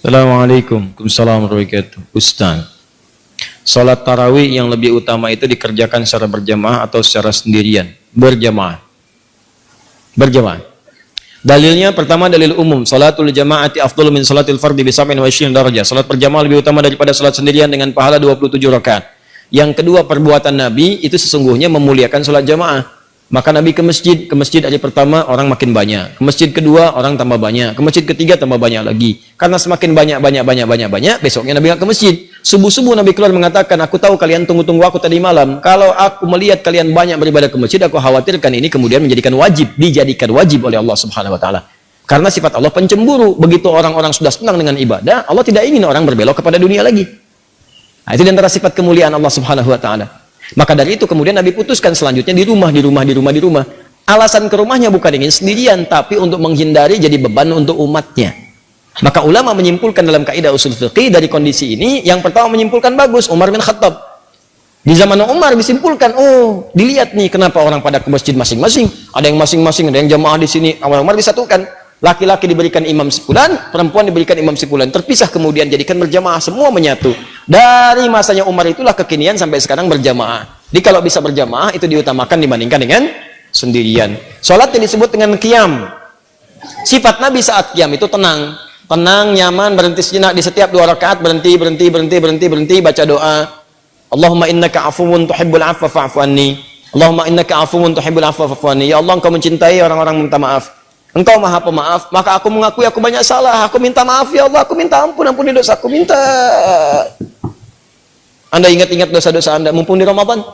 Assalamualaikum warahmatullahi wabarakatuh. Ustaz, sholat tarawih yang lebih utama itu dikerjakan secara berjamaah atau secara sendirian? Berjamaah. Berjamaah. Dalilnya pertama dalil umum, salatul jama'ati afdalu min salatil fardhi bi 27 darajah. Salat berjamaah lebih utama daripada salat sendirian dengan pahala 27 rakaat. Yang kedua, perbuatan Nabi itu sesungguhnya memuliakan salat jamaah. Maka Nabi ke masjid hari pertama orang makin banyak, ke masjid kedua orang tambah banyak, ke masjid ketiga tambah banyak lagi. Karena semakin banyak, besoknya Nabi nggak ke masjid. Subuh-subuh Nabi keluar mengatakan, aku tahu kalian tunggu-tunggu aku tadi malam. Kalau aku melihat kalian banyak beribadah ke masjid, aku khawatirkan ini kemudian dijadikan wajib oleh Allah Subhanahu Wa Taala. Karena sifat Allah pencemburu. Begitu orang-orang sudah senang dengan ibadah, Allah tidak ingin orang berbelok kepada dunia lagi. Nah, itu di antara sifat kemuliaan Allah Subhanahu Wa Taala. Maka dari itu kemudian Nabi putuskan selanjutnya di rumah. Alasan ke rumahnya bukan ingin sendirian, tapi untuk menghindari jadi beban untuk umatnya. Maka ulama menyimpulkan dalam kaidah usul fiqih dari kondisi ini, yang pertama menyimpulkan bagus, Umar bin Khattab. Di zaman Umar disimpulkan, oh dilihat nih kenapa orang pada ke masjid masing-masing. Ada yang masing-masing, ada yang jamaah di sini. Umar disatukan. Laki-laki diberikan imam sepulan, perempuan diberikan imam sepulan. Terpisah kemudian jadikan berjamaah, semua menyatu. Dari masanya Umar itulah kekinian sampai sekarang berjamaah. Jadi kalau bisa berjamaah itu diutamakan dibandingkan dengan sendirian. Salat yang disebut dengan qiyam. Sifat Nabi saat qiyam itu tenang, nyaman, berhenti sejenak di setiap 2 rakaat, berhenti, baca doa. Allahumma innaka afuwun tuhibbul afwa fa'fu anni. Allahumma innaka afuwun tuhibbul afwa fa'fu anni. Ya Allah, Engkau mencintai orang-orang minta maaf. Engkau maha pemaaf, maka aku mengakui aku banyak salah, aku minta maaf ya Allah, aku minta ampuni dosaku, minta. Anda ingat-ingat dosa-dosa Anda, mumpung Ramadan,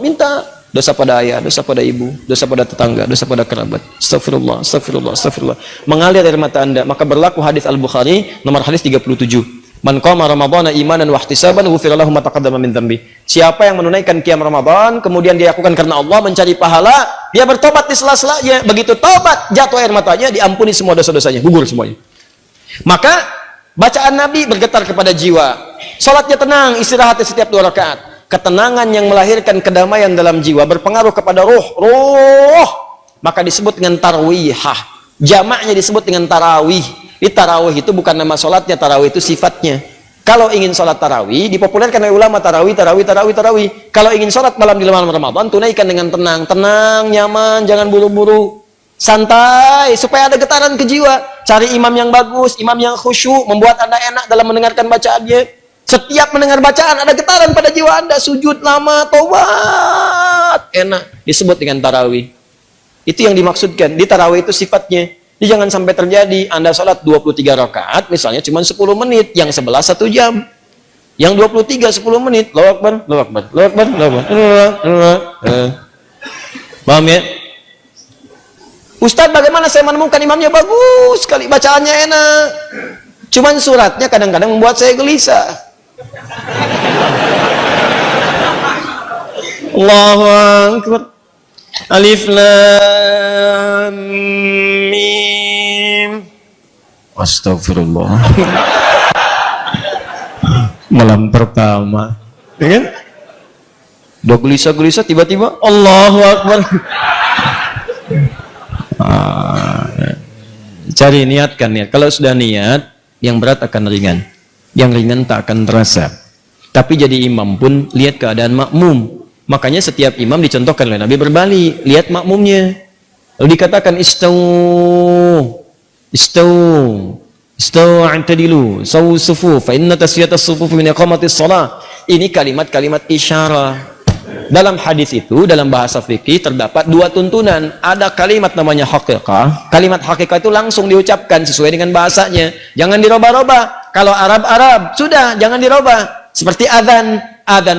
minta dosa pada ayah, dosa pada ibu, dosa pada tetangga, dosa pada kerabat. Astagfirullah. Mengalir air mata Anda, maka berlaku hadis Al-Bukhari nomor hadis 37. Man qama ramadhana imanan wa ihtisaban ghufira lahu ma taqaddama min dhanbi. Siapa yang menunaikan qiyam Ramadan kemudian dia lakukan karena Allah, mencari pahala, dia bertobat di sela-selanya. Begitu tobat, jatuh air matanya, diampuni semua dosa-dosanya, gugur semuanya. Maka bacaan Nabi bergetar kepada jiwa. Salatnya tenang, istirahatnya setiap 2 rakaat. Ketenangan yang melahirkan kedamaian dalam jiwa berpengaruh kepada ruh. Maka disebut dengan tarwihah. Jamaknya disebut dengan tarawih. Di tarawih itu bukan nama sholatnya, tarawih itu sifatnya. Kalau ingin sholat tarawih, dipopulerkan oleh ulama tarawih. Kalau ingin sholat malam di malam Ramadan, tunaikan dengan tenang, nyaman, jangan buru-buru, santai, supaya ada getaran ke jiwa. Cari imam yang bagus, imam yang khusyuk, membuat Anda enak dalam mendengarkan bacaannya. Setiap mendengar bacaan ada getaran pada jiwa Anda, sujud lama, tobat, enak, disebut dengan tarawih. Itu yang dimaksudkan. Di tarawih itu sifatnya. Jadi jangan sampai terjadi Anda sholat 23 rakaat misalnya cuma 10 menit, yang 11 1 jam, yang 23 10 menit. Allahu Akbar. Paham ya? Ustaz, bagaimana saya menemukan imamnya bagus sekali, bacaannya enak, cuman suratnya kadang-kadang membuat saya gelisah. Allahu Akbar. Alif Lam Mim. Astagfirullah. Malam pertama, ya kan? Udah gelisah tiba-tiba Allahu Akbar. Cari niatkan niat. Kalau sudah niat, yang berat akan ringan, yang ringan tak akan terasa. Tapi jadi imam pun lihat keadaan makmum. Makanya setiap imam dicontohkan oleh Nabi berbalik, lihat makmumnya. Lalu dikatakan istau i'tadilu, sawu sufuf, fa inna tasfiyatas sufuf min iqamatis shalah. Ini kalimat-kalimat isyarah. Dalam hadis itu, dalam bahasa fikih terdapat 2 tuntunan. Ada kalimat namanya haqiqah. Kalimat haqiqah itu langsung diucapkan sesuai dengan bahasanya. Jangan dirubah-rubah. Kalau Arab, sudah jangan dirubah. Seperti adzan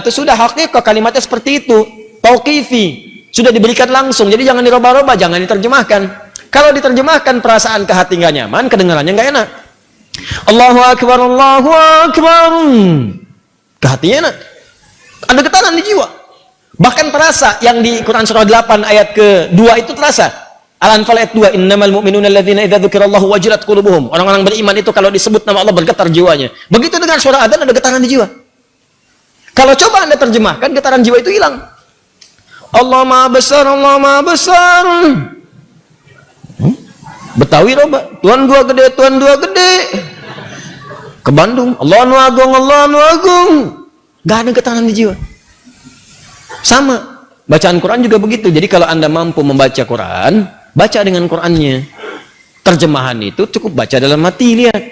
itu sudah haqiqah, kalimatnya seperti itu. Tauqifi sudah diberikan langsung, jadi jangan dirubah-rubah, jangan diterjemahkan. Kalau diterjemahkan perasaan ke hati nggak nyaman, kedengarannya nggak enak. Allahu Akbar, ke hatinya enak, ada getaran di jiwa. Bahkan terasa yang di Quran surah 8 ayat ke-2 itu terasa. Al-Anfal ayat 2, innamal mu'minuna alladzina idza dzukirallahu wajilat qulubuhum. Orang-orang beriman itu kalau disebut nama Allah bergetar jiwanya. Begitu dengan suara adzan ada getaran di jiwa. Kalau coba Anda terjemahkan, getaran jiwa itu hilang. Allah Maha Besar, Allah Maha Besar. Betawi roba, Tuhan gua gede, Tuhan gua gede. Ke Bandung, Allah nu agung, Allah nu agung. Gak ada getaran di jiwa. Sama, bacaan Quran juga begitu. Jadi kalau Anda mampu membaca Quran, baca dengan Qurannya. Terjemahan itu cukup baca dalam hati, lihat.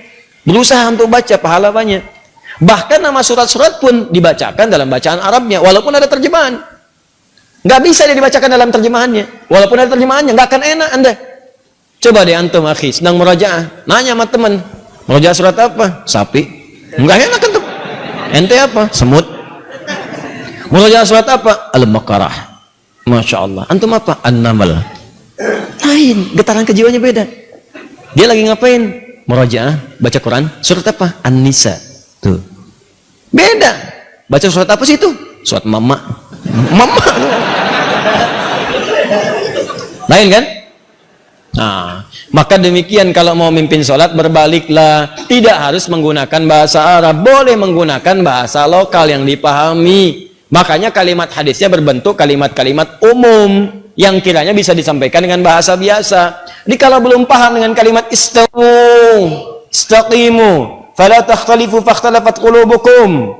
Berusaha untuk baca, pahala banyak. Bahkan nama surat-surat pun dibacakan dalam bacaan Arabnya, walaupun ada terjemahan. Nggak bisa dia dibacakan dalam terjemahannya. Walaupun ada terjemahannya, nggak akan enak Anda. Coba deh antum, akhi, sedang murajaah, nanya sama teman, murajaah surat apa? Sapi. Nggak enak kan tuh. Ente apa? Semut. Murajaah surat apa? Al-Baqarah. Masya Allah. Antum apa? An-Naml. Lain, getaran kejiwaannya beda. Dia lagi ngapain? Murajaah, baca Quran, surat apa? An-Nisa. Tuh. Beda. Baca surat apa sih itu? Surat Mama. Mama. Lain kan? Nah, maka demikian kalau mau mimpin sholat berbaliklah. Tidak harus menggunakan bahasa Arab. Boleh menggunakan bahasa lokal yang dipahami. Makanya kalimat hadisnya berbentuk kalimat-kalimat umum yang kiranya bisa disampaikan dengan bahasa biasa. Jadi kalau belum paham dengan kalimat istawu, istaqimu, fala takhtalifu fakhtalafat qulubukum.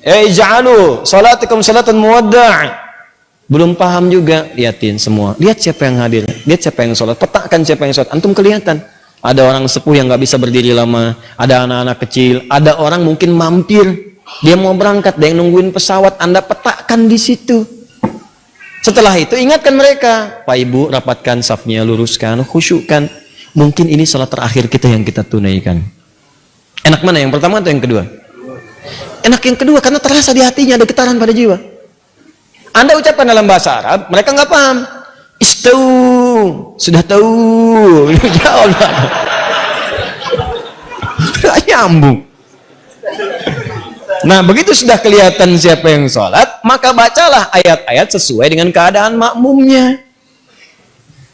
Ja'alu salatukum salatan muwadda'. Belum paham juga, liatin semua. Lihat siapa yang hadir, lihat siapa yang sholat, petakan siapa yang sholat. Antum kelihatan. Ada orang sepuh yang nggak bisa berdiri lama, ada anak-anak kecil, ada orang mungkin mampir. Dia mau berangkat, dia yang nungguin pesawat, Anda petakan di situ. Setelah itu ingatkan mereka, Pak Ibu rapatkan safnya, luruskan, khusyukkan. Mungkin ini salat terakhir kita yang kita tunaikan. Enak mana, yang pertama atau yang kedua? Enak yang kedua karena terasa di hatinya ada getaran pada jiwa. Anda ucapkan dalam bahasa Arab, mereka nggak paham. Istau, sudah tahu. Ya Allah. Tidak nyambung. Nah, begitu sudah kelihatan siapa yang sholat, maka bacalah ayat-ayat sesuai dengan keadaan makmumnya.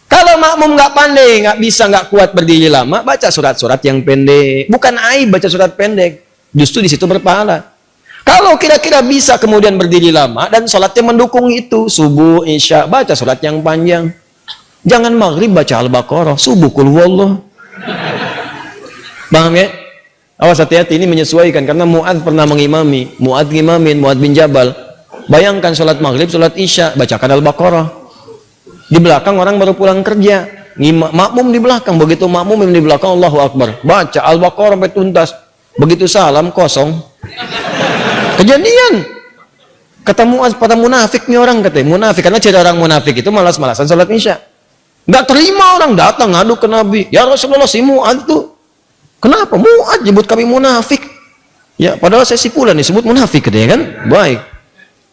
Kalau makmum nggak pandai, nggak bisa, nggak kuat berdiri lama, baca surat-surat yang pendek. Bukan aib baca surat pendek, justru di situ berpahala. Kalau kira-kira bisa kemudian berdiri lama dan sholatnya mendukung itu, subuh, isya, baca surat yang panjang. Jangan maghrib baca Al-Baqarah, subuh kul huwallah. Paham ya? Awas hati-hati, ini menyesuaikan karena Mu'adz pernah mengimami, Mu'adz bin Jabal. Bayangkan sholat maghrib, sholat isya, bacakan Al-Baqarah. Di belakang orang baru pulang kerja, makmum di belakang, begitu makmum di belakang Allahu Akbar, baca Al-Baqarah sampai tuntas. Begitu salam kosong. Kejadian. Kata Mu'adz, pada munafik nih orang, katanya munafik, karena ciri orang munafik itu malas-malasan sholat isya. Nggak terima orang datang ngadu ke Nabi, ya Rasulullah, si Mu'adz tuh kenapa Mu'adz nyebut kami munafik? Ya padahal saya si fulan disebut munafik, katanya kan? Baik.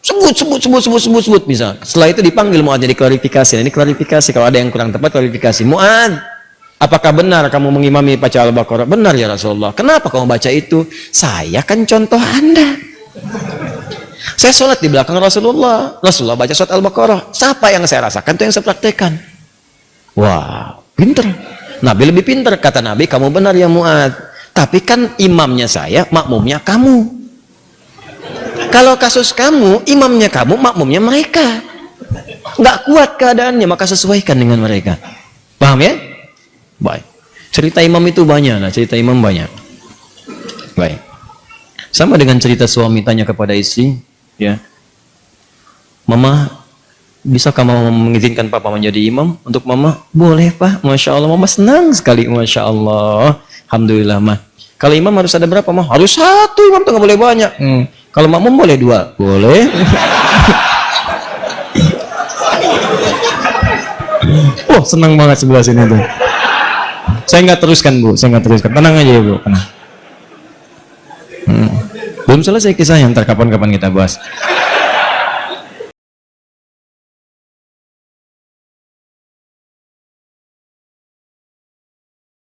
Sebut bisa. Setelah itu dipanggil Mu'adz, jadi klarifikasi. Ini klarifikasi, kalau ada yang kurang tepat klarifikasi. Mu'adz, apakah benar kamu mengimami baca Al-Baqarah? Benar ya Rasulullah. Kenapa kamu baca itu? Saya kan contoh Anda. Saya sholat di belakang Rasulullah. Rasulullah baca surat Al-Baqarah. Siapa yang saya rasakan itu yang saya praktekkan. Wah, pinter. Nabi lebih pinter. Kata Nabi, kamu benar ya Mu'adz. Tapi kan imamnya saya, makmumnya kamu. Kalau kasus kamu, imamnya kamu, makmumnya mereka. Nggak kuat keadaannya, maka sesuaikan dengan mereka. Paham ya? Baik. Cerita imam itu banyak. Nah, cerita imam banyak. Baik. Sama dengan cerita suami tanya kepada istri, ya, Mama, bisakah Mama mengizinkan Papa menjadi imam untuk Mama? Boleh Pak, Masya Allah, Mama senang sekali, Masya Allah, Alhamdulillah Mah. Kalau imam harus ada berapa Mah? Harus satu imam, tuh nggak boleh banyak. Kalau makmum boleh dua, boleh. Oh, senang banget sebelah sini tuh. Saya nggak teruskan Bu, saya nggak teruskan, tenang aja ya Bu, tenang. Belum selesai kisahnya, ntar kapan-kapan kita bahas.